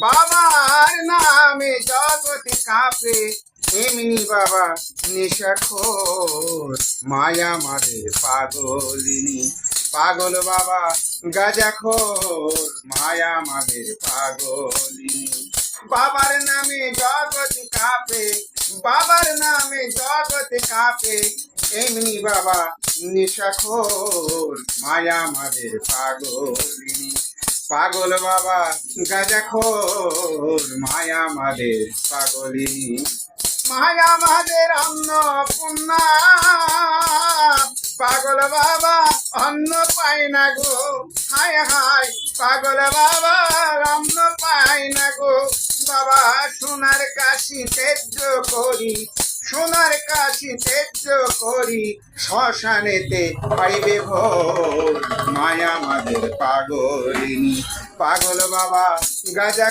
বাবার নামে জগৎ কাঁপে, এমনি বাবা নেশাখোর, মায়া মাদের পাগলিনী। পাগল বাবা গাঁজাখোর, মায়া মাদের পাগলিনী। বাবার নামে জগৎ কাঁপে, বাবার নামে জগৎ কাঁপে, এমনি বাবা নেশাখোর, মায়া মাদের পাগলিনী। পাগল বাবা গাঁজাখোর, মায়া মাদের পাগলিনী। মায়া মাদের অন্নপূর্ণা, পাগল বাবা অন্ন পায় না গো, হায় হায় পাগল বাবা অন্ন পায় না গো। বাবা সোনার কাশি তেজ্য করি, সোনার কাশি তেজ্য করি, শ্মশানেতে পাইবে ভোর, মায়া মাদের পাগলিনী। পাগল বাবা গাজা